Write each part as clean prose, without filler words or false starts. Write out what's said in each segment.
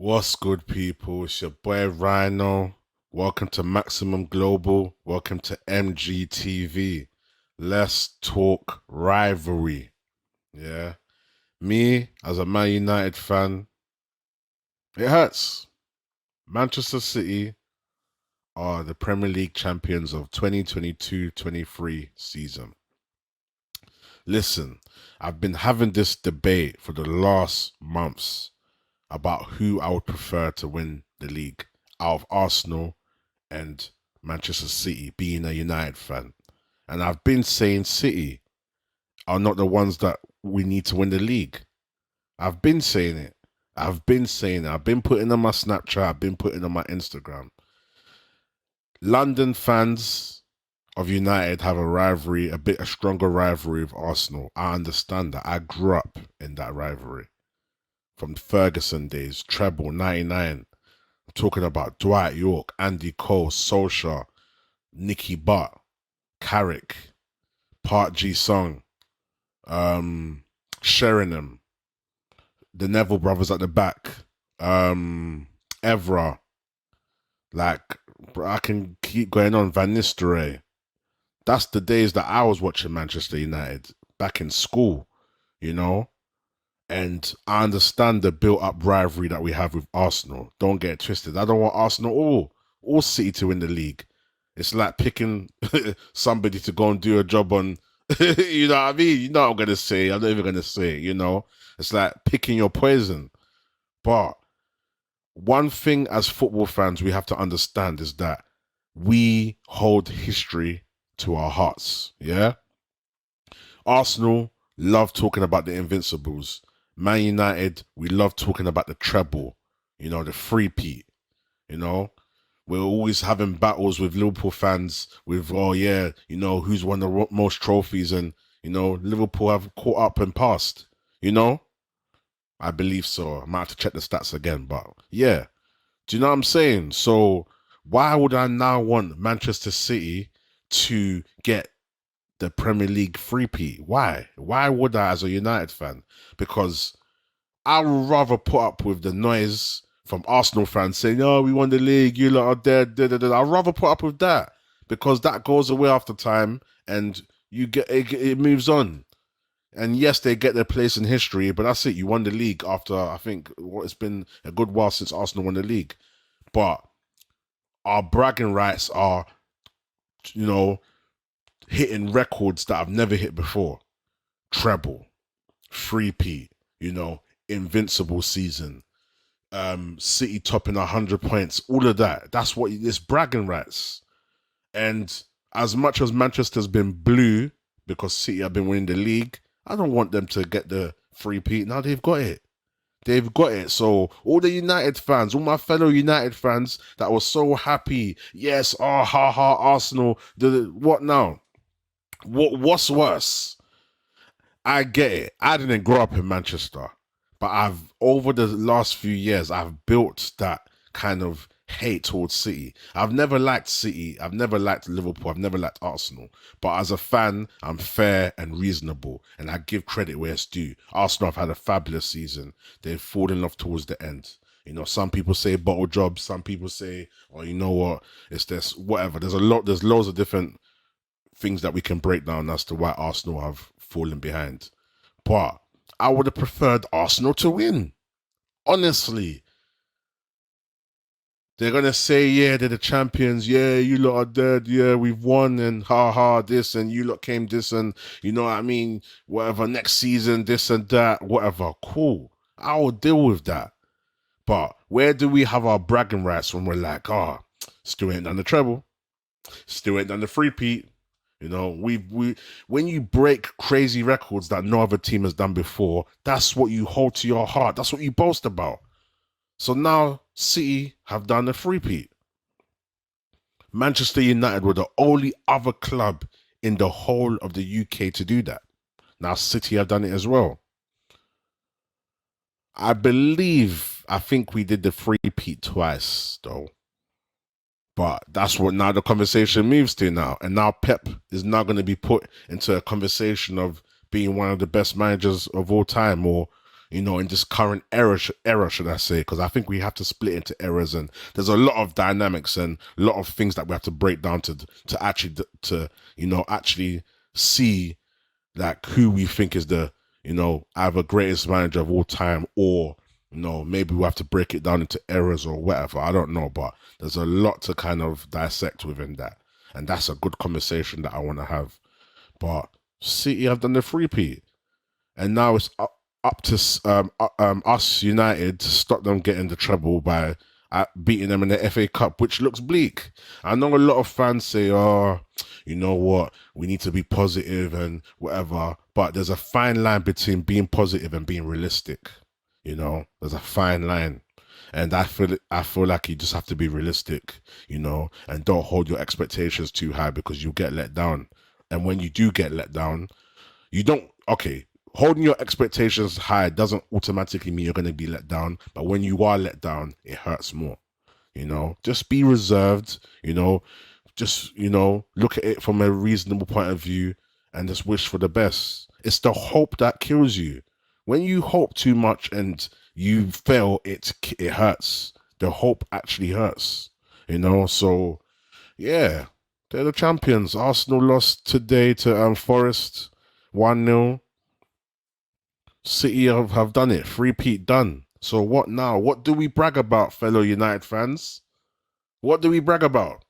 What's good, people? It's your boy Rhino. Welcome to Maximum Global. Welcome to MGTV. Let's talk rivalry. Yeah. Me, as a Man United fan, it hurts. Manchester City are the Premier League champions of 2022-23 season. Listen, I've been having this debate for the last months about who I would prefer to win the league out of Arsenal and Manchester City, being a United fan. And I've been saying City are not the ones that we need to win the league. I've been saying it. I've been saying it. I've been putting on my Snapchat. I've been putting on my Instagram. London fans of United have a rivalry, a stronger rivalry with Arsenal. I understand that. I grew up in that rivalry from Ferguson days, treble, 99. I'm talking about Dwight York, Andy Cole, Solskjaer, Nicky Butt, Carrick, Park Ji Sung, Sheringham, the Neville brothers at the back, Evra. Like, I can keep going on. Van Nistelrooy. That's the days that I was watching Manchester United back in school, you know? And I understand the built-up rivalry that we have with Arsenal. Don't get it twisted. I don't want Arsenal or City to win the league. It's like picking somebody to go and do a job on, you know what I mean? You know what I'm going to say. I'm not even going to say it, you know? It's like picking your poison. But one thing as football fans we have to understand is that we hold history to our hearts, yeah? Arsenal love talking about the Invincibles. Man United, we love talking about the treble, you know, the three-peat, you know? We're always having battles with Liverpool fans with, oh yeah, you know, who's won the most trophies, and, you know, Liverpool have caught up and passed, you know? I believe so. I might have to check the stats again, but yeah. Do you know what I'm saying? So why would I now want Manchester City to get the Premier League three-peat? Why? Why would I as a United fan? Because I would rather put up with the noise from Arsenal fans saying, oh, we won the league, you lot are dead, I'd rather put up with that because that goes away after time and you get it moves on. And yes, they get their place in history, but that's it. You won the league after, I think, it's been a good while since Arsenal won the league. But our bragging rights are, you know, hitting records that I've never hit before. Treble, three-peat, you know, invincible season, City topping 100 points, all of that. That's what it's bragging rights. And as much as Manchester's been blue because City have been winning the league, I don't want them to get the three-peat. Now they've got it. They've got it. So all the United fans, all my fellow United fans that were so happy, yes, oh ha ha, Arsenal. What now? What's worse? I get it. I didn't grow up in Manchester, but I've over the last few years I've built that kind of hate towards City. I've never liked City. I've never liked Liverpool. I've never liked Arsenal. But as a fan, I'm fair and reasonable, and I give credit where it's due. Arsenal have had a fabulous season. They've fallen off towards the end. You know, some people say bottle jobs. Some people say, oh, you know what? It's this, whatever. There's loads of different things that we can break down as to why Arsenal have fallen behind. But I would have preferred Arsenal to win. Honestly. They're gonna say, yeah, they're the champions, yeah, you lot are dead, yeah, we've won, and ha ha, this, and you lot came this, and you know what I mean, whatever, next season, this and that, whatever, cool. I will deal with that. But where do we have our bragging rights when we're like, still ain't done the treble, still ain't done the three-peat. You know, we when you break crazy records that no other team has done before, that's what you hold to your heart. That's what you boast about. So now City have done a three-peat. Manchester United were the only other club in the whole of the UK to do that. Now City have done it as well. I think we did the three-peat twice, though. But that's what now the conversation moves to now. And now Pep is now going to be put into a conversation of being one of the best managers of all time, or, in this current era, should I say? Because I think we have to split into eras, and there's a lot of dynamics and a lot of things that we have to break down to actually actually see like who we think is the either greatest manager of all time, or maybe we have to break it down into eras or whatever. I don't know, but there's a lot to kind of dissect within that, and that's a good conversation that I want to have. But City have done the three-peat, and now it's up to us United to stop them getting the treble by beating them in the FA Cup, which looks bleak. I know a lot of fans say, "Oh, you know what? We need to be positive and whatever." But there's a fine line between being positive and being realistic. There's a fine line. And I feel like you just have to be realistic, and don't hold your expectations too high, because you get let down. And when you do get let down, you don't, okay, holding your expectations high doesn't automatically mean you're going to be let down. But when you are let down, it hurts more. Just be reserved, just, look at it from a reasonable point of view and just wish for the best. It's the hope that kills you. When you hope too much and you fail, it hurts. The hope actually hurts, so yeah, they're the champions. Arsenal lost today to Forest 1-0. City have done it. Three-peat done. So what now? What do we brag about, fellow United fans? What do we brag about?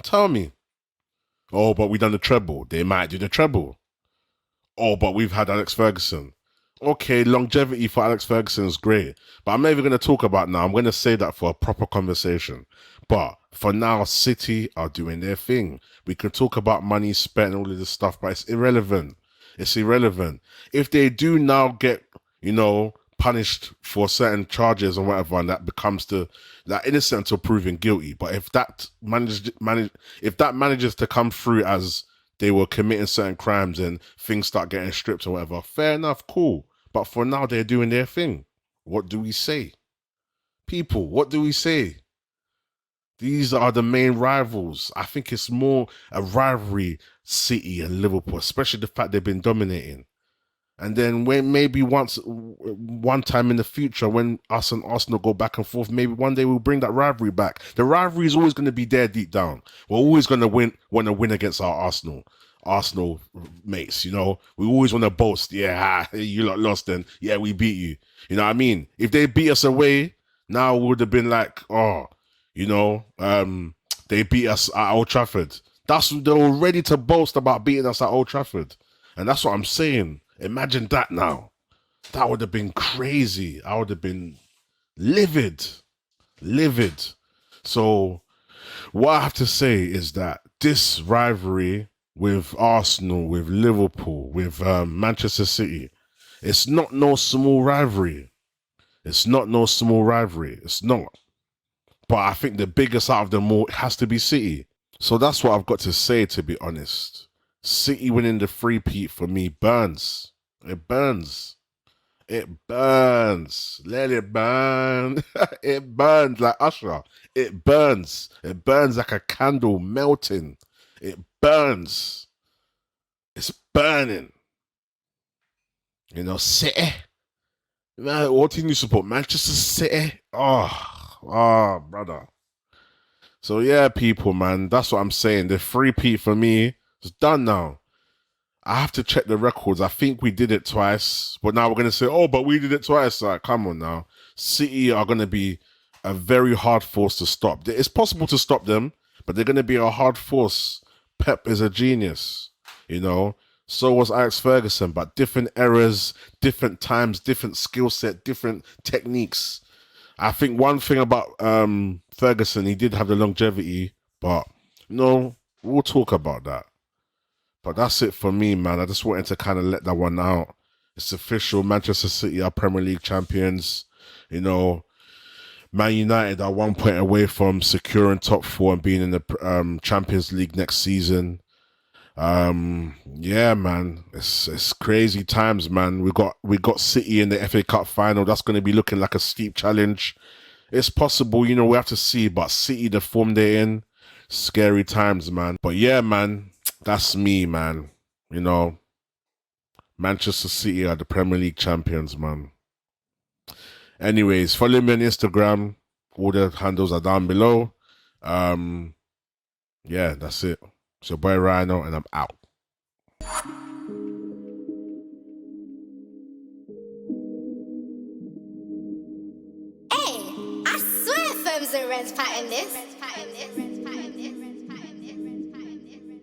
Tell me. Oh, but we done the treble. They might do the treble. Oh, but we've had Alex Ferguson. Okay, longevity for Alex Ferguson is great, but I'm not even going to talk about now. I'm going to say that for a proper conversation. But for now, City are doing their thing. We can talk about money spent and all of this stuff, but it's irrelevant. It's irrelevant. If they do now get, punished for certain charges or whatever, and that becomes that innocent until proven guilty. But if that manages to come through as they were committing certain crimes and things start getting stripped or whatever, fair enough, cool. But for now, they're doing their thing. What do we say? People, what do we say? These are the main rivals. I think it's more a rivalry, City and Liverpool, especially the fact they've been dominating. And then when maybe one time in the future, when us and Arsenal go back and forth, maybe one day we'll bring that rivalry back. The rivalry is always going to be there deep down. We're always going to want to win against our Arsenal mates. We always want to boast. Yeah, you lot lost, and yeah, we beat you. You know what I mean? If they beat us away, now it would have been like, oh, they beat us at Old Trafford. They were ready to boast about beating us at Old Trafford, and that's what I'm saying. Imagine that now. That would have been crazy. I would have been livid. So what I have to say is that this rivalry with Arsenal, with Liverpool, with Manchester City, it's not no small rivalry. It's not. But I think the biggest out of them all has to be City. So that's what I've got to say, to be honest. City winning the three-peat for me burns. It burns. Let it burn. It burns like Usher. It burns. It burns like a candle melting. It burns. It's burning. City. What team you support? Manchester City. Oh, brother. So yeah, people, man, that's what I'm saying. The three-peat for me is done now. I have to check the records. I think we did it twice, but now we're going to say, oh, but we did it twice. Like, come on now. City are going to be a very hard force to stop. It's possible to stop them, but they're going to be a hard force. Pep is a genius, So was Alex Ferguson, but different eras, different times, different skill set, different techniques. I think one thing about Ferguson, he did have the longevity, but we'll talk about that. But that's it for me, man. I just wanted to kind of let that one out. It's official. Manchester City are Premier League champions. Man United are 1 point away from securing top four and being in the Champions League next season. Yeah, man. It's crazy times, man. We got City in the FA Cup final. That's going to be looking like a steep challenge. It's possible, we have to see. But City, the form they're in, scary times, man. But yeah, man. That's me, man. Manchester City are the Premier League champions, man. Anyways, follow me on Instagram. All the handles are down below. Yeah, that's it. It's your boy Rhino, and I'm out. Hey, I swear firms and rents pattern this.